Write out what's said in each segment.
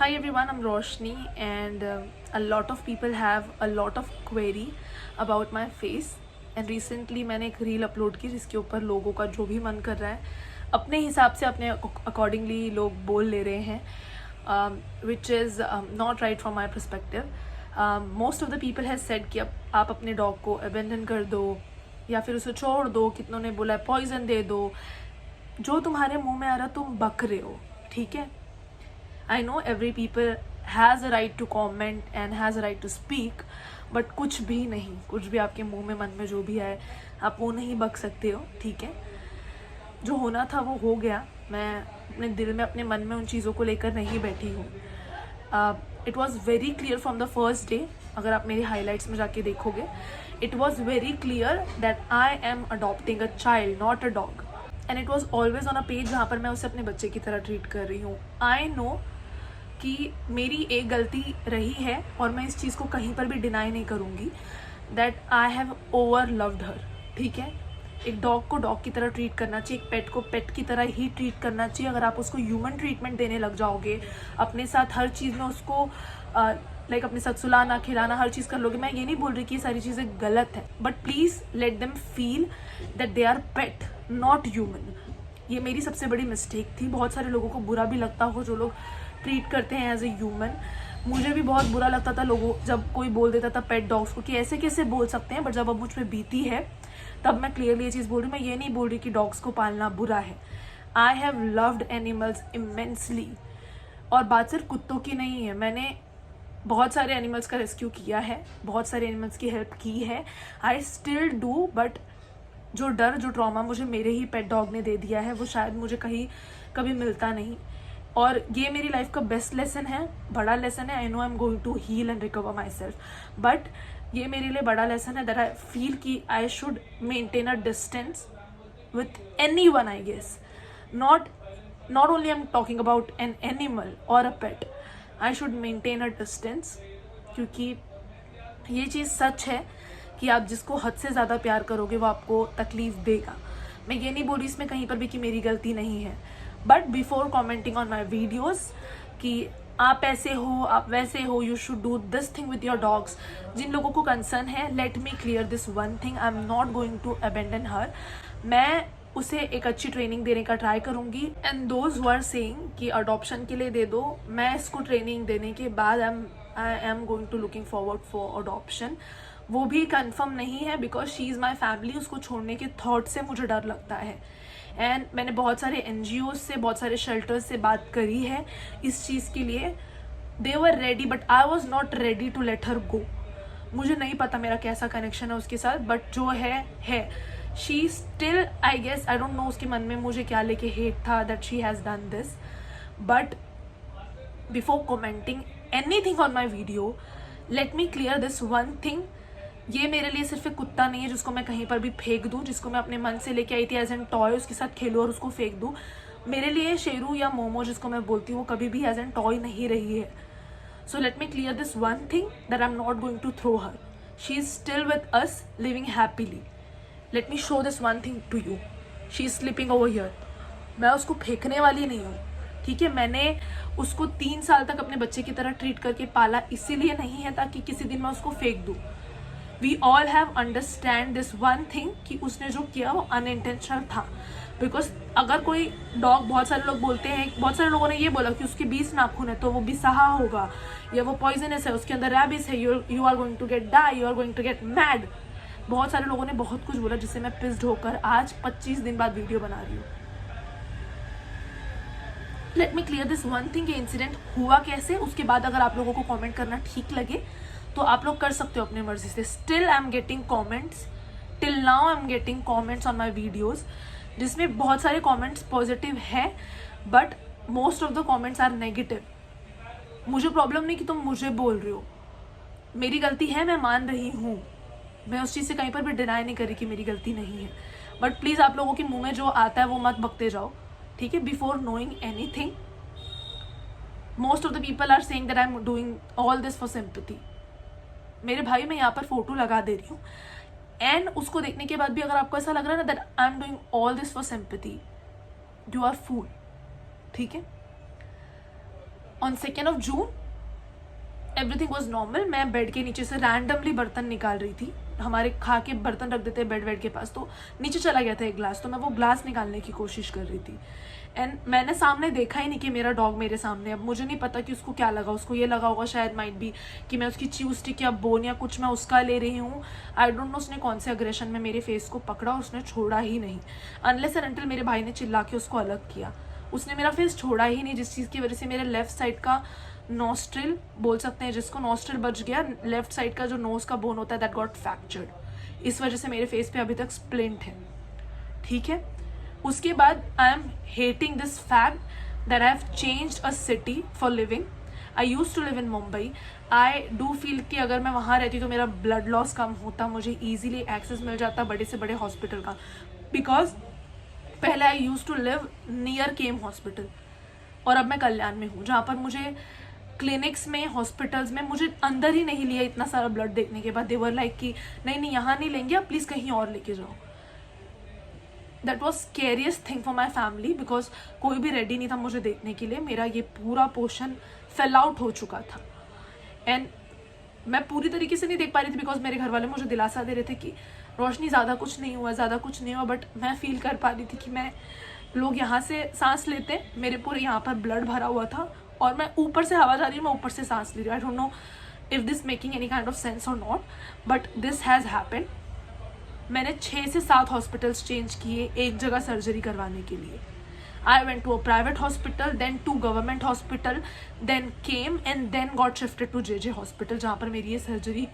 Hi everyone, I'm Roshni and a lot of people have a lot of query about my face and recently मैंने एक reel upload की जिसके ऊपर लोगों का जो भी मन कर रहा है अपने हिसाब से अपने अकॉर्डिंगली लोग बोल ले रहे हैं which is not right from my perspective. Most of the people has said कि अब आप अपने डॉग को अबेंडन कर दो या फिर उसे छोड़ दो, कितनों ने बोला पॉइजन दे दो, जो तुम्हारे मुंह में आ रहा तुम बक रहे हो, ठीक है. I know every people has a right to comment and has a right to speak, but कुछ भी नहीं, कुछ भी आपके मुंह में मन में जो भी आए आप वो नहीं बक सकते हो, ठीक है. जो होना था वो हो गया. मैं अपने दिल में अपने मन में उन चीज़ों को लेकर नहीं बैठी हूँ. It was very clear from the first day. अगर आप मेरे हाईलाइट्स में जाके देखोगे, it was very clear that I M adopting a child, not a dog. And it was always on a page जहाँ पर मैं उसे अपने बच्चे की तरह ट्रीट कर रही हूँ. आई नो कि मेरी एक गलती रही है और मैं इस चीज़ को कहीं पर भी डिनाई नहीं करूँगी that I have over loved her, ठीक है. एक डॉग को डॉग की तरह ट्रीट करना चाहिए, एक पेट को पेट की तरह ही ट्रीट करना चाहिए. अगर आप उसको ह्यूमन ट्रीटमेंट देने लग जाओगे, अपने साथ हर चीज़ में उसको लाइक अपने साथ सुलाना खिलाना हर चीज़ कर लोगे, मैं ये नहीं बोल रही कि ये सारी चीज़ें गलत है, but please let them feel that they are pet not human. ये मेरी सबसे बड़ी मिस्टेक थी. बहुत सारे लोगों को बुरा भी लगता हो जो लोग ट्रीट करते हैं एज ए ह्यूमन. मुझे भी बहुत बुरा लगता था लोगों जब कोई बोल देता था पेट डॉग्स को कि ऐसे कैसे बोल सकते हैं, बट जब अब मुझ पर बीती है तब मैं क्लियरली ये चीज़ बोल रही हूँ. मैं ये नहीं बोल रही कि डॉग्स को पालना बुरा है. I have loved animals immensely. और बात सिर्फ कुत्तों की नहीं है, मैंने बहुत सारे एनिमल्स का रेस्क्यू किया है, बहुत सारे एनिमल्स की हेल्प की है. I still do. बट जो डर जो ट्रॉमा मुझे मेरे ही पेट डॉग ने दे दिया है वो शायद मुझे कहीं कभी मिलता नहीं. और ये मेरी लाइफ का बेस्ट लेसन है, बड़ा लेसन है. I know I am going to heal and recover myself, but ये मेरे लिए बड़ा लेसन है दैट आई फील कि I should maintain a distance with any one. I guess not only I am talking about an animal और a pet. I should maintain a distance, क्योंकि ये चीज़ सच है कि आप जिसको हद से ज़्यादा प्यार करोगे वो आपको तकलीफ़ देगा. मैं ये नहीं बोल रही इसमें कहीं पर भी कि मेरी गलती नहीं है, but before commenting on my videos कि आप ऐसे हो आप वैसे हो, you should do this thing with your dogs, जिन लोगों को कंसर्न है, let me clear this one thing. I am not going to abandon her. मैं उसे एक अच्छी ट्रेनिंग देने का ट्राई करूँगी. And those who are saying कि अडॉप्शन के लिए दे दो, मैं इसको ट्रेनिंग देने के बाद I am going to looking forward for adoption. वो भी कंफर्म नहीं है because she is my family. उसको छोड़ने के थॉट से मुझे डर लगता है. एंड मैंने बहुत सारे NGOs से, बहुत सारे शेल्टर्स से बात करी है इस चीज़ के लिए. They were ready but I was not ready to let her go. मुझे नहीं पता मेरा कैसा कनेक्शन है उसके साथ, बट जो है she still, I guess, I don't know उसके मन में मुझे क्या लेके हेट था that she has done this. But before commenting anything on my video, let me clear this one thing. ये मेरे लिए सिर्फ एक कुत्ता नहीं है जिसको मैं कहीं पर भी फेंक दूँ, जिसको मैं अपने मन से लेके आई थी एज एन टॉय, उसके साथ खेलूँ और उसको फेंक दूँ. मेरे लिए शेरू या मोमो जिसको मैं बोलती हूँ वो कभी भी एज एन टॉय नहीं रही है. So let me clear this one thing that I am not going to throw her. She is still with us living happily. Let me show this one thing to you. She is sleeping over here. मैं उसको फेंकने वाली नहीं हूँ, ठीक है. मैंने उसको 3 साल तक अपने बच्चे की तरह ट्रीट करके पाला, इसीलिए नहीं है ताकि किसी दिन मैं उसको फेंक दूँ. We all have understand this one thing कि उसने जो किया वो अनइंटेंशनल था. बिकॉज अगर कोई डॉग, बहुत सारे लोग बोलते हैं, बहुत सारे लोगों ने ये बोला कि उसके 20 नाखून है तो वो बिसहा होगा या वो पॉइजनस है, उसके अंदर रैबिस है, you are going to get die, you are going to get mad. बहुत सारे लोगों ने बहुत कुछ बोला जिससे मैं पिस्ड होकर आज 25 दिन बाद वीडियो बना रही हूँ. Late me clear this one thing. ये इंसिडेंट हुआ कैसे, उसके बाद अगर आप लोगों को कमेंट करना ठीक लगे तो आप लोग कर सकते हो अपनी मर्जी से. Still I am getting comments, till now I am getting comments on my videos जिसमें बहुत सारे कमेंट्स पॉजिटिव है but most of the comments are negative. मुझे प्रॉब्लम नहीं कि तुम मुझे बोल रहे हो, मेरी गलती है, मैं मान रही हूँ. मैं उस चीज़ से कहीं पर भी डिनाई नहीं करी कि मेरी गलती नहीं है. बट प्लीज़ आप लोगों के मुँह में जो आता है वो मत बकते जाओ, ठीक है. Before knowing anything, most of the people are saying that I am doing all this for sympathy. मेरे भाई, मैं यहाँ पर फोटो लगा दे रही हूँ एंड उसको देखने के बाद भी अगर आपको ऐसा लग रहा है ना that I am doing all this for sympathy, you are fool, ठीक है. On 2nd of June everything was normal. मैं बेड के नीचे से रैंडमली बर्तन निकाल रही थी. हमारे खा के बर्तन रख देते हैं बेड के पास, तो नीचे चला गया था एक ग्लास, तो मैं वो ग्लास निकालने की कोशिश कर रही थी. एंड मैंने सामने देखा ही नहीं कि मेरा डॉग मेरे सामने. अब मुझे नहीं पता कि उसको क्या लगा. उसको ये लगा होगा शायद माइट भी कि मैं उसकी च्यू स्टिक या बोन या कुछ मैं उसका ले रही हूँ. आई डोंट नो उसने कौन से अग्रेशन में मेरे फेस को पकड़ा और उसने छोड़ा ही नहीं. अनलेस एंड अनटिल मेरे भाई ने चिल्ला के उसको अलग किया, उसने मेरा फेस छोड़ा ही नहीं. जिस चीज़ की वजह से मेरे लेफ्ट साइड का नॉस्ट्रिल बोल सकते हैं जिसको, नॉस्ट्रिल बच गया. लेफ्ट साइड का जो नोज का बोन होता है दैट गॉट फ्रैक्चर्ड. इस वजह से मेरे फेस पे अभी तक स्प्लिंट है. ठीक है. उसके बाद I am hating this fact that I have changed a city for living. I use to live in Mumbai. I do feel कि अगर मैं वहाँ रहती तो मेरा ब्लड लॉस कम होता, मुझे ईजिली एक्सेस मिल जाता बड़े से बड़े हॉस्पिटल का. बिकॉज पहले I use to live near KEM hospital और अब मैं कल्याण में हूँ, जहाँ पर मुझे क्लिनिक्स में, हॉस्पिटल्स में मुझे अंदर ही नहीं लिया. इतना सारा ब्लड देखने के बाद दे वर लाइक कि नहीं नहीं यहाँ नहीं लेंगे, आप प्लीज़ कहीं और लेके जाओ. That was scariest thing for my family because कोई भी रेडी नहीं था मुझे देखने के लिए. मेरा ये पूरा पोर्शन फेल आउट हो चुका था एंड मैं पूरी तरीके से नहीं देख पा रही थी बिकॉज मेरे घर वाले मुझे दिलासा दे रहे थे कि रोशनी ज़्यादा कुछ नहीं हुआ, ज़्यादा कुछ नहीं हुआ. बट मैं फील कर पा रही थी कि मैं लोग यहाँ से सांस लेते, मेरे पूरे यहाँ पर ब्लड भरा हुआ था और मैं ऊपर से हवा जा रही हूँ, मैं ऊपर से सांस ले रही हूँ. I don't know if this making any kind of sense और not, but this has happened. मैंने 6 से 7 हॉस्पिटल्स चेंज किए एक जगह सर्जरी करवाने के लिए. I went to a private hospital, then to government hospital, then came and then got shifted to JJ hospital जहाँ पर मेरी ये सर्जरी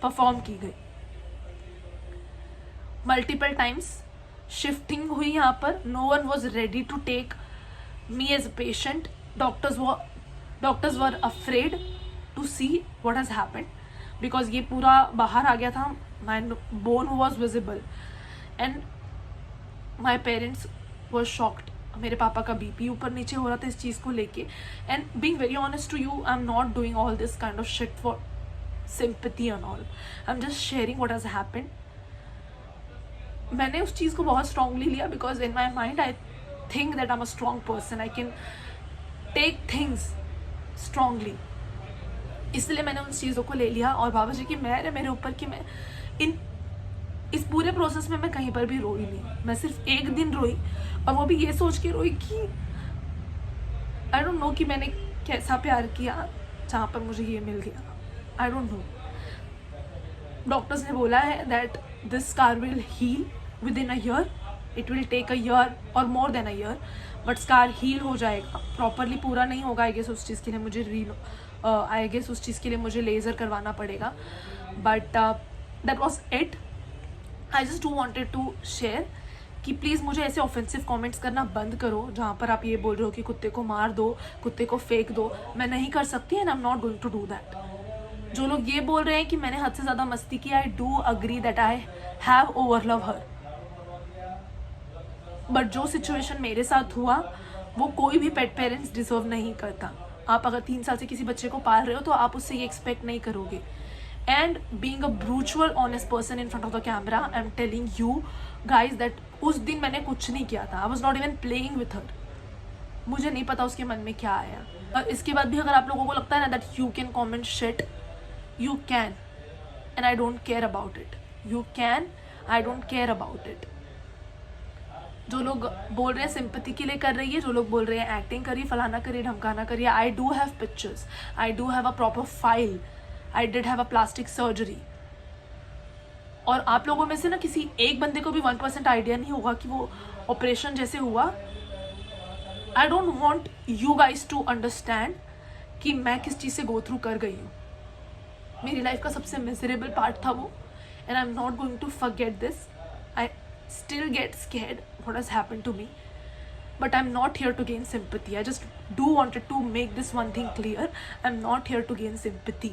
परफॉर्म की गई. मल्टीपल टाइम्स शिफ्टिंग हुई यहाँ पर. No one was ready to take me as a patient. Doctors were afraid to see what has happened because ये पूरा बाहर आ गया था. My bone was visible and my parents was shocked. मेरे पापा का BP ऊपर नीचे हो रहा था इस चीज़ को लेके. And being very honest to you, I am not doing all this kind of shit for sympathy and all. I am just sharing what has happened. मैंने उस चीज़ को बहुत स्ट्रांगली लिया because in my mind I think that I am a strong person. I can take things strongly. इसलिए मैंने उन चीज़ों को ले लिया और बाबा जी की मेहर है मेरे ऊपर कि मैं इस पूरे प्रोसेस में मैं कहीं पर भी रोई नहीं. मैं सिर्फ एक दिन रोई और वो भी ये सोच के रोई कि आई डोंट नो कि मैंने कैसा प्यार किया जहाँ पर मुझे ये मिल गया. आई डोंट नो. डॉक्टर्स ने बोला है that this scar will heal within a year. It will take a year और more than a year, but scar heal हो जाएगा. प्रॉपरली पूरा नहीं होगा. आई गेस उस चीज़ के लिए मुझे लेज़र करवाना पड़ेगा. But that was it. I just do wanted to share कि प्लीज़ मुझे ऐसे ऑफेंसिव कमेंट्स करना बंद करो जहाँ पर आप ये बोल रहे हो कि कुत्ते को मार दो, कुत्ते को फेंक दो. मैं नहीं कर सकती and I am not going to do that. जो लोग ये बोल रहे हैं कि मैंने हद से ज़्यादा मस्ती की, I do agree that I have over love her. But जो सिचुएशन मेरे साथ हुआ वो कोई भी पेट पेरेंट्स डिजर्व नहीं करता. आप अगर 3 साल से किसी बच्चे को पाल रहे हो तो आप उससे ये एक्सपेक्ट नहीं करोगे. And being a brutal honest person in front of the camera, I am telling you guys that उस दिन मैंने कुछ नहीं किया था. I was not even playing with her. मुझे नहीं पता उसके मन में क्या आया. और इसके बाद भी अगर आप लोगों को लगता है ना that you can comment shit, you can and I don't care about it. You can, I don't care about it. जो लोग बोल रहे हैं सिंपैथी के लिए कर रही है, जो लोग बोल रहे हैं एक्टिंग करिए, फलाना करिए, ढमकाना करिए, I do have pictures, I do have a proper file, I did have a plastic surgery. और आप लोगों में से ना किसी एक बंदे को भी 1% आइडिया नहीं होगा कि वो ऑपरेशन जैसे हुआ. I don't want you guys to understand कि मैं किस चीज़ से गो थ्रू कर गई हूँ. मेरी लाइफ का सबसे मिजरेबल पार्ट था वो and I am not going to forget this. I still get scared what has happened to me, but I'm not here to gain sympathy. I just do wanted to make this one thing clear. I'm not here to gain sympathy.